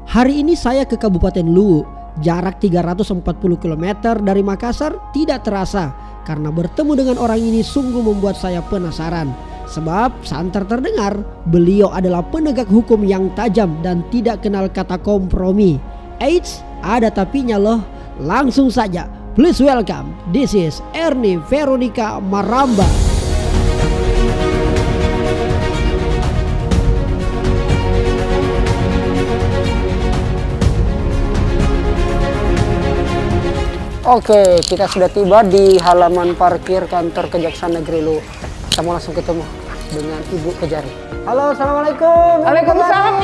Hari ini saya ke Kabupaten Luwu, jarak 340 km dari Makassar tidak terasa karena bertemu dengan orang ini sungguh membuat saya penasaran. Sebab santer terdengar beliau adalah penegak hukum yang tajam dan tidak kenal kata kompromi. Eits, ada tapinya loh. Langsung saja, please welcome, this is Ernie Veronica Maramba. Oke, kita sudah tiba di halaman parkir kantor Kejaksaan Negeri Luwu. Kita mau langsung ketemu dengan Ibu Kejari. Halo, assalamualaikum. Waalaikumsalam.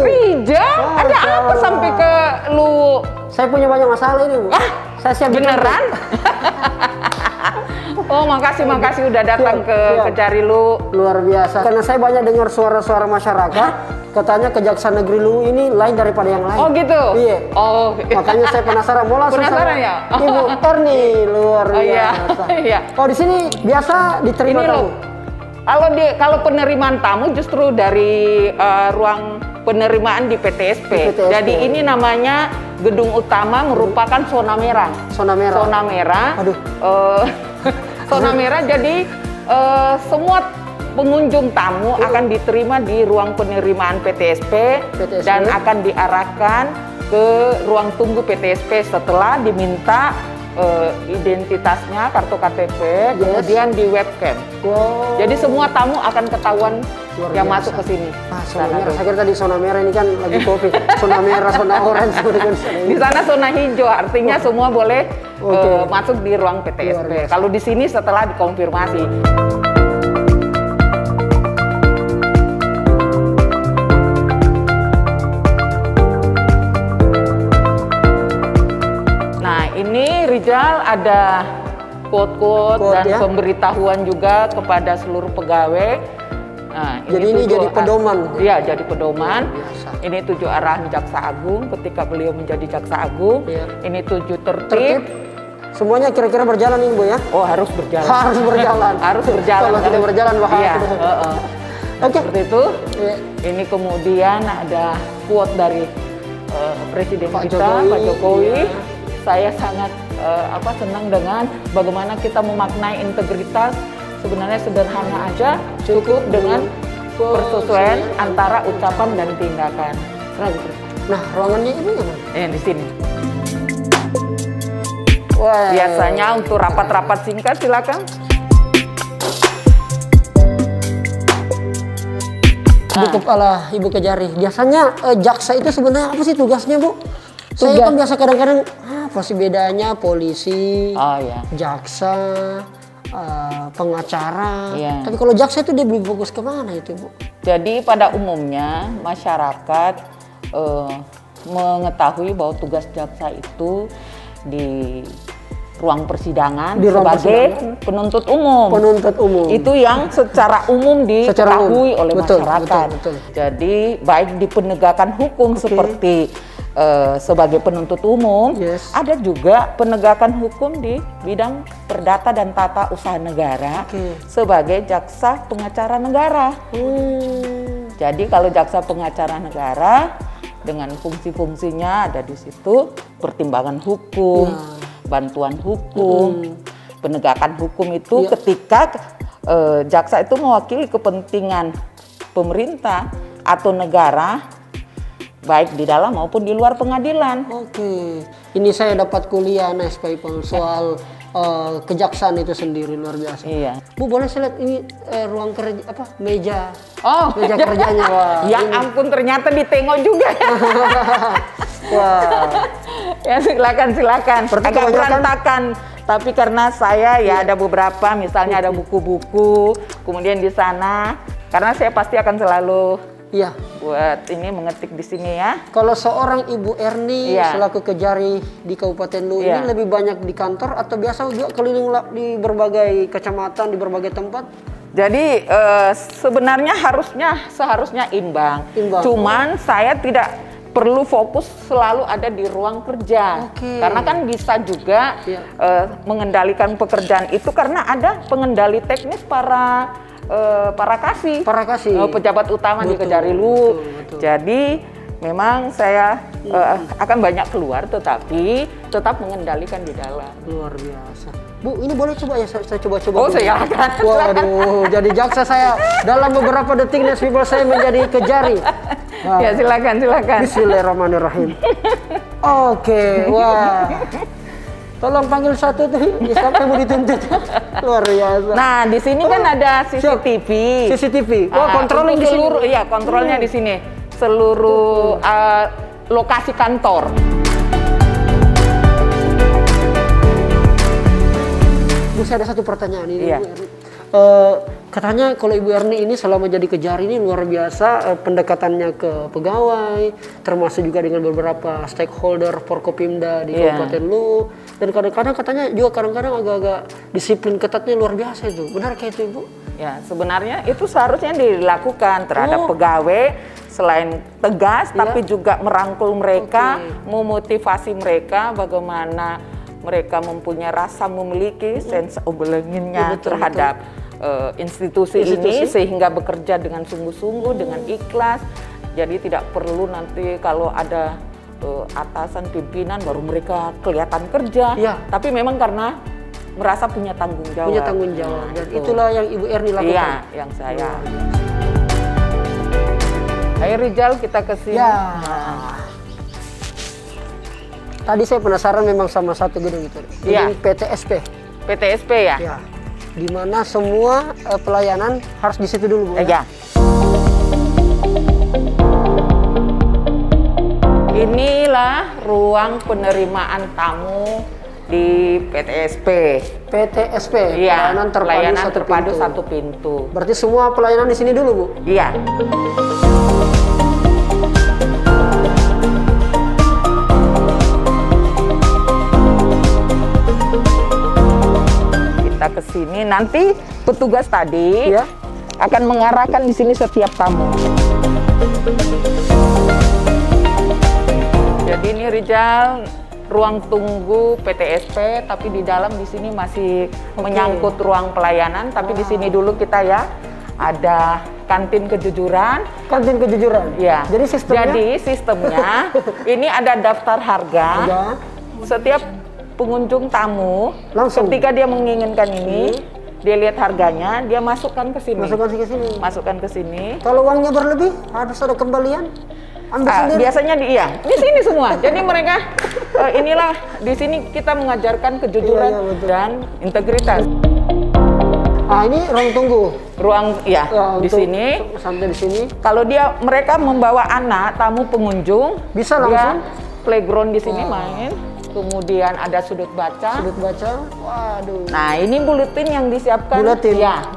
Rijal, ada apa sampai ke Luwu? Saya punya banyak masalah ini, Bu. Saya siap beneran? Oh, makasih udah datang ke Kejari Luwu. Luar biasa. Karena saya banyak dengar suara-suara masyarakat. Katanya Kejaksaan Negeri Luwu ini lain daripada yang lain. Oh gitu? Iya. Oh. Makanya saya penasaran. Mau langsung penasaran ya? Ibu Ernie, luar biasa. Iya. Oh, di sini biasa diterima tamu? Kalau penerimaan tamu justru dari ruang penerimaan di PTSP. Jadi ini namanya gedung utama merupakan zona merah. Zona merah. Zona merah. Aduh. Zona merah. Jadi semua pengunjung tamu akan diterima di ruang penerimaan PTSP dan akan diarahkan ke ruang tunggu PTSP setelah diminta identitasnya, kartu KTP, kemudian di webcam. Wow. Jadi semua tamu akan ketahuan yang masuk ke sini. Zona merah. Saya kira tadi zona merah ini kan lagi kopi. Zona merah, zona orange. Di sana zona hijau, artinya semua boleh masuk di ruang PTSP. Kalau di sini setelah dikonfirmasi. Ini Rijal ada quote-quote dan pemberitahuan juga kepada seluruh pegawai. Nah, jadi ini jadi pedoman. Iya, jadi pedoman. Ini 7 arahan Jaksa Agung ketika beliau menjadi Jaksa Agung. Ini 7 tertib. Semuanya kira-kira berjalan nih, Bu ya? Oh, harus berjalan. Harus berjalan. Harus berjalan. Kalau tidak berjalan bahaya. Oke. Seperti itu. Ini kemudian ada quote dari Presiden kita, Pak Jokowi. Saya sangat senang dengan bagaimana kita memaknai integritas. Sebenarnya sederhana aja, cukup dengan persesuaian antara ucapan dan tindakan. Nah, ruangannya ini gimana? Di sini. Biasanya untuk rapat-rapat singkat silakan. Cukup ala Ibu Kejari. Biasanya jaksa itu sebenarnya apa sih tugasnya, Bu? Saya kan biasa kadang-kadang apa sih bedanya polisi, jaksa, pengacara. Tapi kalau jaksa itu dia lebih fokus kemana itu, Bu? Jadi pada umumnya masyarakat mengetahui bahwa tugas jaksa itu di ruang persidangan sebagai penuntut umum. Penuntut umum. Itu yang secara umum diketahui oleh masyarakat. Betul. Jadi baik di penegakan hukum seperti sebagai penuntut umum, ada juga penegakan hukum di bidang perdata dan tata usaha negara sebagai jaksa pengacara negara. Jadi kalau jaksa pengacara negara dengan fungsi-fungsinya ada di situ pertimbangan hukum, bantuan hukum, penegakan hukum itu ketika jaksa itu mewakili kepentingan pemerintah atau negara baik di dalam maupun di luar pengadilan. Ini saya dapat kuliah SPI soal kejaksaan itu sendiri, luar biasa. Bu, boleh saya lihat ini ruang kerja meja. Meja kerjanya. Wah. Ya ampun, ternyata ditengok juga. Wah. Ya silakan. Agak berantakan. Tapi karena saya ada beberapa, misalnya ada buku-buku, kemudian di sana, karena saya pasti akan selalu buat ini mengetik di sini ya. Kalau seorang Ibu Ernie selaku Kejari di Kabupaten Luwu ini lebih banyak di kantor atau biasa juga keliling di berbagai kecamatan, di berbagai tempat? Jadi sebenarnya seharusnya imbang. Cuman saya tidak perlu fokus selalu ada di ruang kerja. Karena kan bisa juga mengendalikan pekerjaan itu karena ada pengendali teknis para kasih pejabat utama di Kejari Luwu. Jadi memang saya akan banyak keluar, tetapi tetap mengendalikan di dalam. Luar biasa. Bu, ini boleh coba ya, saya coba-coba. Oh, silakan. Waduh, jadi jaksa saya. Dalam beberapa detik Next People saya menjadi kejari. Nah, ya, silakan. Bismillahirrahmanirrahim. Oke, wah. Tolong panggil satu tuh, siapa yang mau dituntut? Luar biasa. Nah, di sini kan ada CCTV. CCTV. Wah, kontrolnya di sini. Iya, kontrolnya di sini. Seluruh lokasi kantor. Bu, saya ada satu pertanyaan ini. Iya. Katanya kalau Ibu Erni ini selama jadi kejari ini luar biasa pendekatannya ke pegawai, termasuk juga dengan beberapa stakeholder Forkopimda di Kabupaten Luwu, dan kadang-kadang katanya juga kadang-kadang agak-agak disiplin ketatnya luar biasa itu. Benar kayak itu, Ibu? Ya, sebenarnya itu seharusnya dilakukan terhadap pegawai, selain tegas tapi juga merangkul mereka, memotivasi mereka bagaimana mereka mempunyai rasa memiliki sense of belonging-nya terhadap institusi ini, sehingga bekerja dengan sungguh-sungguh, dengan ikhlas. Jadi tidak perlu nanti kalau ada atasan pimpinan baru mereka kelihatan kerja, tapi memang karena merasa punya tanggung jawab. Punya tanggung jawab. Dan itulah yang Ibu Erni lakukan. Iya, yang saya. Ayo Rizal, kita ke sini. Ya. Tadi saya penasaran memang sama satu gedung itu. Gedung PTSP. PTSP ya? Ya. Di mana semua pelayanan harus di situ dulu, Bu. Ya. Inilah ruang penerimaan tamu di PTSP. PTSP, iya, pelayanan terpadu satu pintu. Berarti semua pelayanan di sini dulu, Bu? Iya. Kita ke sini, nanti petugas tadi akan mengarahkan di sini setiap tamu. Jadi ini Rizal, ruang tunggu PTSP, tapi di dalam di sini masih menyangkut ruang pelayanan. Tapi di sini dulu kita ya ada kantin kejujuran. Kantin kejujuran. Ya. Jadi sistemnya ini ada daftar harga. Setiap pengunjung tamu langsung ketika dia menginginkan ini, dia lihat harganya, dia masukkan ke sini. Masukkan ke sini. Kalau uangnya berlebih, harus ada kembalian. Biasanya di sini semua. Jadi mereka inilah di sini kita mengajarkan kejujuran dan integritas. Ini ruang tunggu. Di sini. Sampai di sini. Kalau mereka membawa anak tamu pengunjung, bisa langsung playground di sini main. Kemudian ada sudut baca. Waduh. Nah, ini buletin yang disiapkan.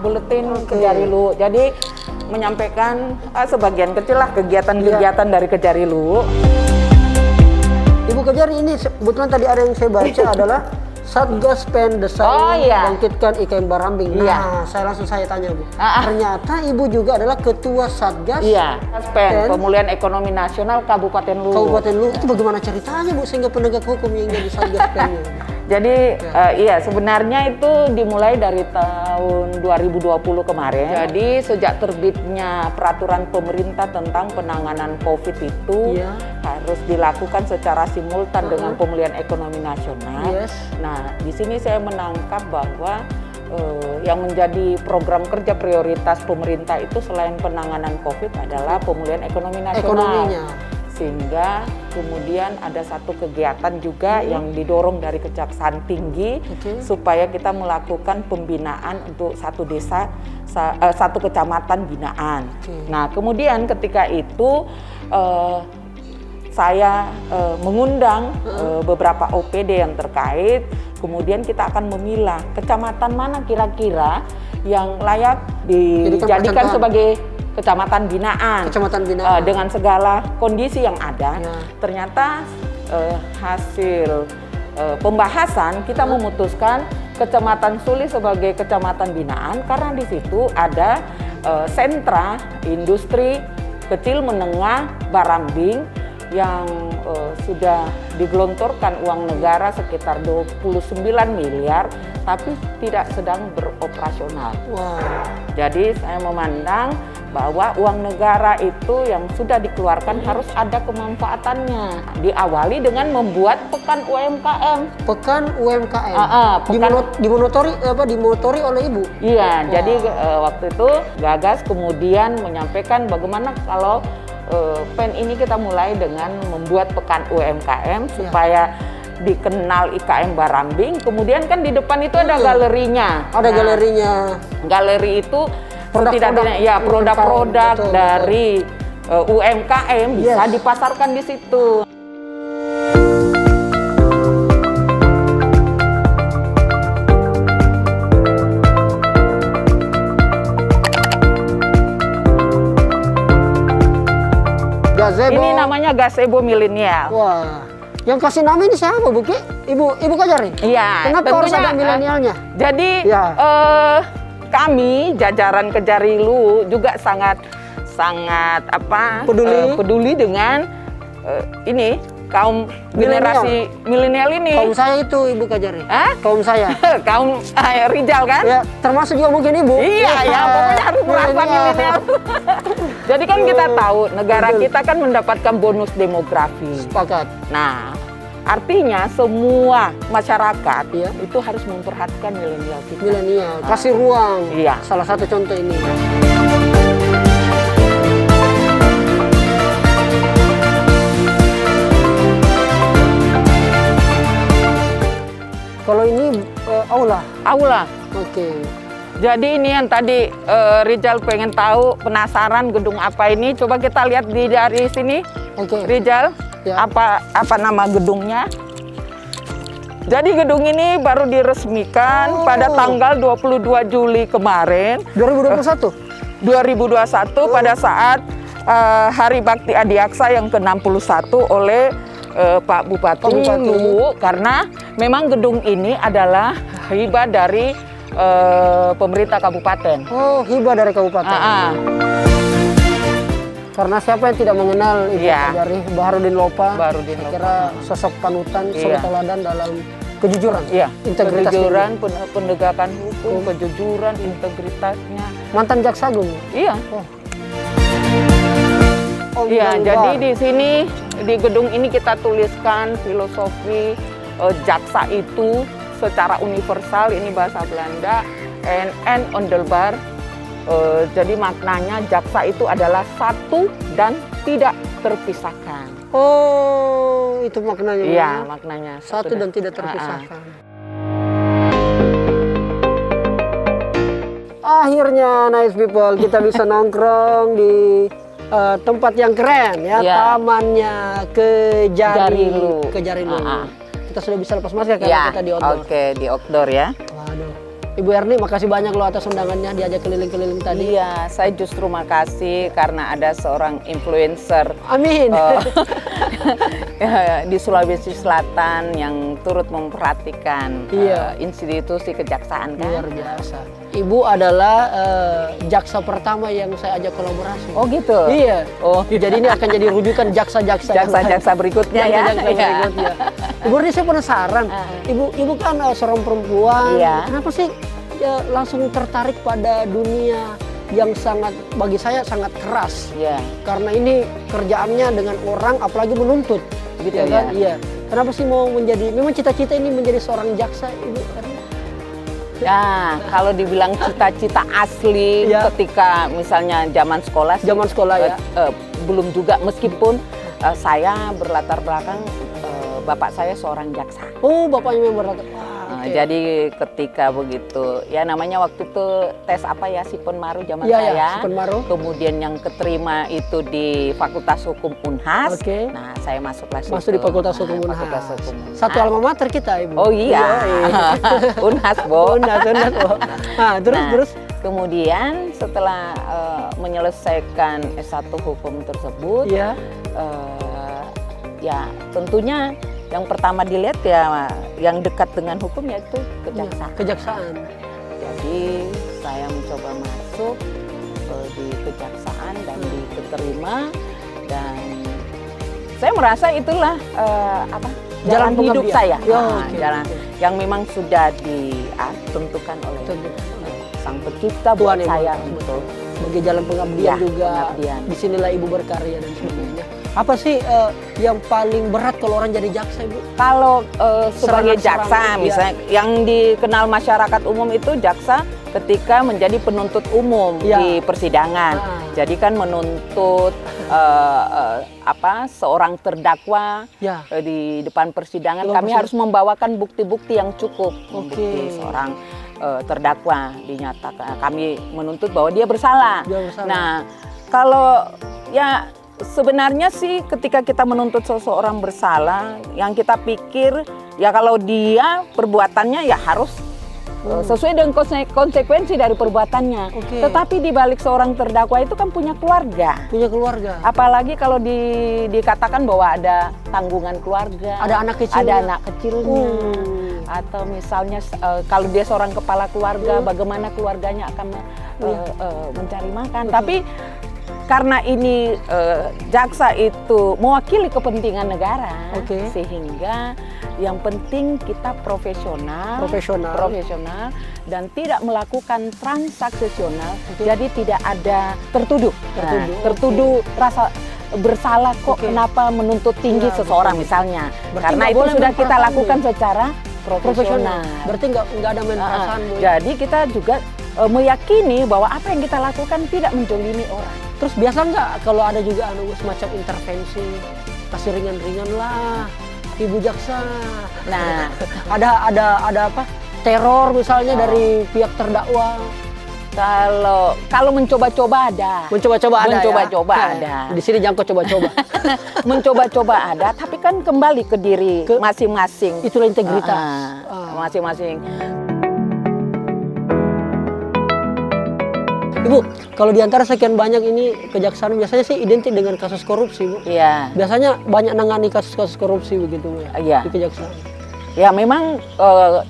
Buletin Kejari Luwu. Jadi menyampaikan sebagian kecil lah kegiatan-kegiatan dari Kejari Luwu. Ibu Kejari, ini kebetulan tadi ada yang saya baca adalah Satgas Pendesain Bangkitkan IKN Barambing. Nah, saya tanya, Bu. Ternyata Ibu juga adalah Ketua Satgas Pemulihan Ekonomi Nasional Kabupaten Luwu. Kabupaten Luwu. Itu bagaimana ceritanya, Bu, sehingga penegak hukum yang jadi Satgas Pen? Jadi sebenarnya itu dimulai dari tahun 2020 kemarin. Jadi sejak terbitnya peraturan pemerintah tentang penanganan COVID itu harus dilakukan secara simultan dengan pemulihan ekonomi nasional. Nah, di sini saya menangkap bahwa yang menjadi program kerja prioritas pemerintah itu selain penanganan COVID adalah pemulihan ekonomi nasional. Sehingga kemudian ada satu kegiatan juga yang didorong dari Kejaksaan Tinggi supaya kita melakukan pembinaan untuk satu desa, satu kecamatan binaan. Nah, kemudian ketika itu saya mengundang beberapa OPD yang terkait, kemudian kita akan memilah kecamatan mana kira-kira yang layak dijadikan sebagai kecamatan binaan, dengan segala kondisi yang ada. Ternyata hasil pembahasan kita memutuskan Kecamatan Suli sebagai kecamatan binaan karena di situ ada sentra industri kecil menengah Barambing yang sudah digelontorkan uang negara sekitar 29 miliar tapi tidak sedang beroperasional. Jadi saya memandang bahwa uang negara itu yang sudah dikeluarkan harus ada kemanfaatannya. Diawali dengan membuat pekan UMKM. Pekan UMKM. Dimotori oleh Ibu. Iya, jadi waktu itu gagas kemudian menyampaikan bagaimana kalau PEN ini kita mulai dengan membuat pekan UMKM supaya dikenal IKM Barambing. Kemudian kan di depan itu ada galerinya. Ada galerinya. Galeri itu produk-produk dari UMKM bisa dipasarkan di situ. Gazebo. Ini namanya gazebo milenial. Wah, yang kasih nama ini siapa, Bu? Ibu Kajari? Iya. Kenapa harus ada milenialnya? Jadi kami jajaran Kejarilu juga sangat peduli dengan ini kaum generasi milenial ini. Kaum saya itu, Ibu Kajari. Kaum saya. Kaum Rijal kan? Ya, termasuk juga mungkin Ibu. Iya, ya pokoknya harus merasa milenial. Jadi kan kita tahu negara kita kan mendapatkan bonus demografi. Sepakat. Nah, artinya semua masyarakat itu harus memperhatikan milenial kita. Milenial, kasih ruang. Iya. Salah satu contoh ini. Kalau ini aula. Aula. Oke. Jadi ini yang tadi Rijal pengen tahu, penasaran gedung apa ini? Coba kita lihat dari sini. Oke. Rijal, apa nama gedungnya? Jadi gedung ini baru diresmikan pada tanggal 22 Juli kemarin. 2021 pada saat Hari Bakti Adiaksa yang ke-61 oleh Pak Bupati Lu, karena memang gedung ini adalah hibah dari pemerintah kabupaten. Oh, hibah dari kabupaten. Karena siapa yang tidak mengenal Ibu Kajari Baharudin Lopa? Kira sosok panutan, sosok teladan dalam kejujuran, integritas, kejujuran, penegakan hukum, kejujuran, integritasnya. Mantan jaksa agung. Iya. Iya, jadi di sini di gedung ini kita tuliskan filosofi jaksa itu secara universal, ini bahasa Belanda, en onderbar. Jadi maknanya jaksa itu adalah satu dan tidak terpisahkan. Oh, itu maknanya. Iya, maknanya satu dan tidak terpisahkan. Akhirnya, nice people, kita bisa nongkrong di tempat yang keren ya, tamannya Kejarilu. Kita sudah bisa lepas masker karena kita di outdoor. Oke, di outdoor ya. Waduh. Ibu Erni, makasih banyak loh atas undangannya diajak keliling-keliling tadi. Iya, saya justru makasih karena ada seorang influencer. Amin. Di Sulawesi Selatan yang turut memperhatikan institusi kejaksaan kan. Luar biasa. Ibu adalah jaksa pertama yang saya ajak kolaborasi. Oh gitu? Iya. Oh, jadi ini akan jadi rujukan jaksa-jaksa berikutnya ya. Berikutnya. Ibu Erni, saya penasaran. Ibu kan seorang perempuan. Kenapa sih langsung tertarik pada dunia yang sangat, bagi saya sangat keras? Karena ini kerjaannya dengan orang, apalagi menuntut, gitu kan? Iya. Kenapa sih mau menjadi? Memang cita-cita ini menjadi seorang jaksa, Ibu Erni? Ya, kalau dibilang cita-cita asli ketika misalnya zaman sekolah ya. Belum juga, meskipun saya berlatar belakang bapak saya seorang jaksa. Oh, bapaknya memang berlatar. Jadi ketika begitu, ya namanya waktu itu tes apa ya, Sipenmaru zaman saya. Sipenmaru. Kemudian yang keterima itu di Fakultas Hukum Unhas. Nah, saya masuklah Masuk di Fakultas Hukum Unhas. Satu alma mater kita, Ibu. Oh iya. Unhas, Bo. Unhas, Bo. Nah, terus. Kemudian setelah menyelesaikan S1 Hukum tersebut, ya tentunya yang pertama dilihat ya yang dekat dengan hukum yaitu kejaksaan. Jadi saya mencoba masuk di kejaksaan dan diterima, dan saya merasa itulah jalan hidup saya. Jalan yang memang sudah ditentukan oleh Sang Pencipta buat saya untuk sebagai jalan pengabdian juga. Pengabdian. Disinilah Ibu berkarya dan sebagainya. Apa sih yang paling berat kalau orang jadi jaksa, Ibu? Kalau sebagai jaksa, iya. misalnya yang dikenal masyarakat umum itu jaksa ketika menjadi penuntut umum di persidangan. Jadi kan menuntut seorang terdakwa di depan persidangan. Kami harus membawakan bukti-bukti yang cukup, bukti seorang terdakwa dinyatakan. Kami menuntut bahwa dia bersalah. Nah, kalau sebenarnya sih ketika kita menuntut seseorang bersalah, yang kita pikir ya kalau dia perbuatannya ya harus sesuai dengan konsekuensi dari perbuatannya. Tetapi di balik seorang terdakwa itu kan punya keluarga. Punya keluarga. Apalagi kalau dikatakan bahwa ada tanggungan keluarga. Ada anak kecilnya. Ada anak kecilnya. Atau misalnya kalau dia seorang kepala keluarga, bagaimana keluarganya akan mencari makan. Tapi karena ini jaksa itu mewakili kepentingan negara, sehingga yang penting kita profesional dan tidak melakukan transaksional, jadi tidak ada tertuduh. Tertuduh rasa bersalah kok kenapa menuntut tinggi seseorang misalnya. Karena itu sudah kita lakukan secara profesional. Berarti nggak ada main perasaan. Jadi kita juga meyakini bahwa apa yang kita lakukan tidak menjolimi orang. Terus biasa nggak kalau ada juga semacam intervensi, kasih ringan-ringan lah, Ibu jaksa. Nah, ada apa? Teror misalnya dari pihak terdakwa. Kalau mencoba-coba ada. Mencoba-coba ada. Di sini jangkau coba-coba. Mencoba-coba ada, tapi kan kembali ke diri masing-masing. Itulah integritas. Masing-masing. Ibu, kalau diantara sekian banyak ini kejaksaan biasanya sih identik dengan kasus korupsi, Bu. Iya. Biasanya banyak nangani kasus-kasus korupsi begitu, Bu, ya, di kejaksaan. Ya memang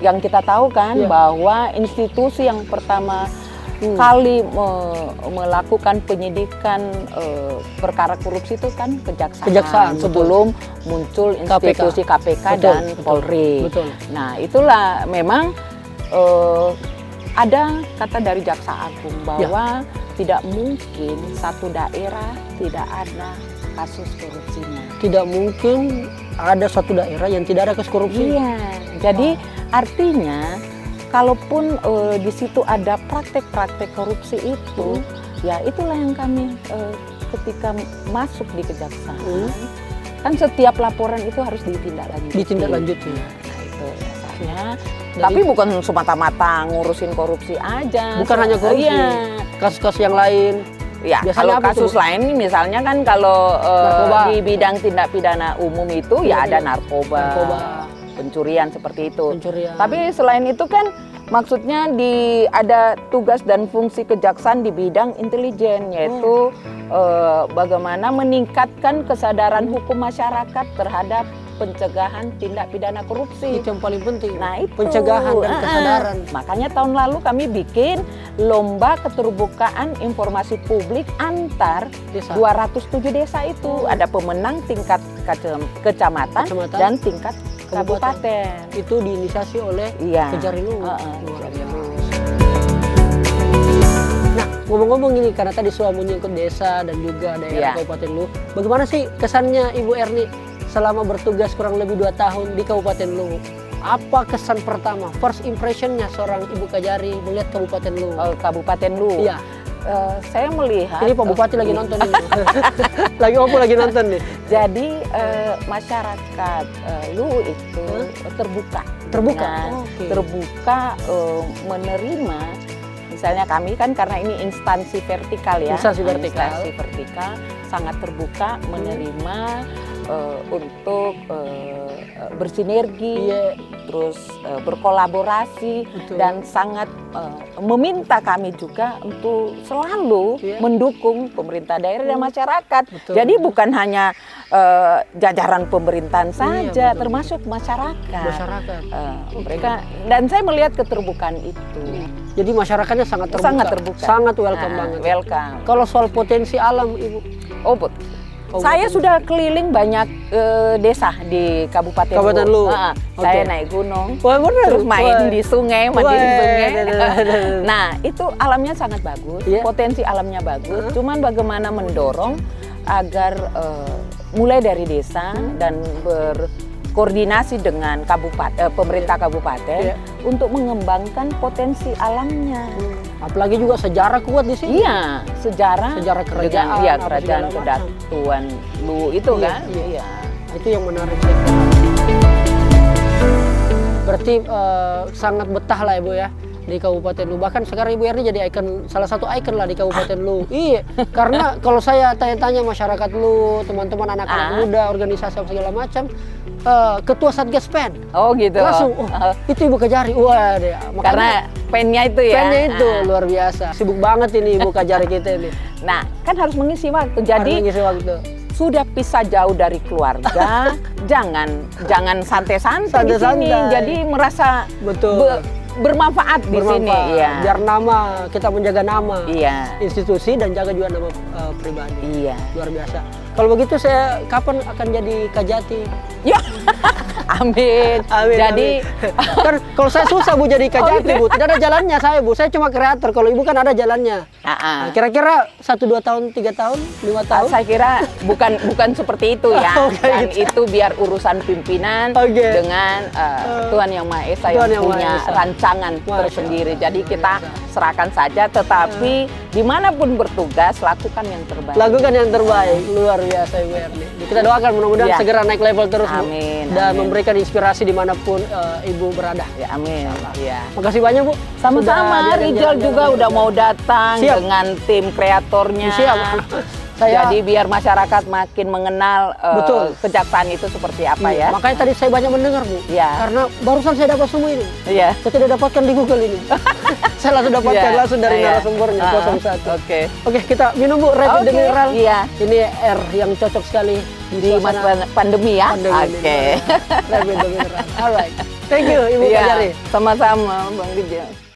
yang kita tahu kan bahwa institusi yang pertama kali melakukan penyidikan perkara korupsi itu kan kejaksaan sebelum muncul institusi KPK dan Polri. Nah itulah memang ada kata dari Jaksa Agung bahwa tidak mungkin satu daerah tidak ada kasus korupsinya. Tidak mungkin ada satu daerah yang tidak ada kasus korupsi. Iya. Jadi artinya kalaupun di situ ada praktek-praktek korupsi itu, ya itulah yang kami ketika masuk di kejaksaan, kan setiap laporan itu harus ditindaklanjuti. Nah itu biasanya. Tapi bukan semata-mata ngurusin korupsi aja. Bukan hanya korupsi, kasus-kasus yang lain. Ya, kalau kasus lain misalnya kan kalau di bidang tindak pidana umum itu ya ada narkoba, pencurian seperti itu. Tapi selain itu kan maksudnya ada tugas dan fungsi kejaksaan di bidang intelijen, yaitu bagaimana meningkatkan kesadaran hukum masyarakat terhadap pencegahan tindak pidana korupsi. Itu yang paling penting. Nah, itu pencegahan dan kesadaran. Makanya tahun lalu kami bikin lomba keterbukaan informasi publik antar 207 desa itu. Ada pemenang tingkat kecamatan dan tingkat kabupaten. Itu diinisiasi oleh Kejari Luwu. Nah, ngomong-ngomong ini karena tadi soal menyangkut desa dan juga daerah Kabupaten Luwu. Bagaimana sih kesannya Ibu Erni selama bertugas kurang lebih 2 tahun di Kabupaten Luwu? Apa kesan pertama, first impressionnya seorang Ibu Kejari melihat Kabupaten Luwu? Kabupaten Luwu? Iya. Saya melihat... Ini Pak Bupati lagi nonton ini. lagi nonton nih. Jadi masyarakat Luwu itu terbuka. Terbuka menerima. Misalnya kami kan karena ini instansi vertikal ya. Instansi vertikal sangat terbuka menerima untuk bersinergi, terus berkolaborasi, dan sangat meminta kami juga untuk selalu mendukung pemerintah daerah dan masyarakat. Jadi bukan hanya jajaran pemerintahan saja, termasuk masyarakat. Mereka, dan saya melihat keterbukaan itu. Jadi masyarakatnya sangat terbuka. Sangat welcome banget. Welcome. Kalau soal potensi alam, Ibu? Saya sudah keliling banyak desa di Kabupaten Luwu. Saya naik gunung, terus main di sungai, mandi di sungai. Nah, itu alamnya sangat bagus, potensi alamnya bagus. Cuman bagaimana mendorong agar mulai dari desa dan berkoordinasi dengan pemerintah kabupaten untuk mengembangkan potensi alamnya. Apalagi juga sejarah kuat di sini. Iya, sejarah kerajaan, kerajaan Kedatuan Luwu itu kan. Iya. Itu yang menarik. Berarti sangat betah lah Ibu ya di Kabupaten Luwu. Bahkan sekarang Ibu Erni jadi salah satu ikon lah di Kabupaten Luwu. Iya, karena kalau saya tanya-tanya masyarakat Luwu, teman-teman anak-anak muda, organisasi segala macam, ketua Satgas PEN. Oh gitu. Langsung, itu Ibu Kajari. Wah, karena pennya itu ya. Pennya itu luar biasa. Sibuk banget ini Ibu Kajari kita ini. Nah, kan harus mengisi waktu. Jadi mengisi waktu. Sudah pisah jauh dari keluarga, jangan santai-santai di sini. Jadi merasa bermanfaat di sini. Iya. Biar kita menjaga nama institusi dan jaga juga nama pribadi. Iya. Luar biasa. Kalau begitu saya kapan akan jadi Kajati? Ya. Amin. Jadi kan kalau saya susah Bu jadi Kajati Bu, tidak ada jalannya saya Bu. Saya cuma kreator. Kalau Ibu kan ada jalannya. Nah, kira-kira 1-2 tahun, 3 tahun, 5 tahun? Saya kira bukan seperti itu ya. Dan itu biar urusan pimpinan dengan Tuhan Yang Maha Esa yang punya rancangan tersendiri. Jadi kita serahkan saja. Tetapi dimanapun bertugas lakukan yang terbaik. Lakukan yang terbaik. Luar biasa Ibu Erni. Kita doakan mudah-mudahan segera naik level terus Bu. Amin. Dan memberikan inspirasi dimanapun Ibu berada. Ya, amin. Ya. Makasih banyak Bu. Sama-sama. Rizal juga udah mau datang dengan tim kreatornya. Siap. Jadi biar masyarakat makin mengenal kejaksaan itu seperti apa ya. Makanya tadi saya banyak mendengar Bu. Karena barusan saya dapat semua ini. Saya tidak dapatkan di Google ini. Saya langsung dapatkan langsung dari narasumbernya 01. Oke, kita minum Bu Rapid the Mineral. Ini air yang cocok sekali di masa pandemi ya. Rapid the Mineral. Alright. Thank you Ibu Kajari. Sama-sama Bang Rizal.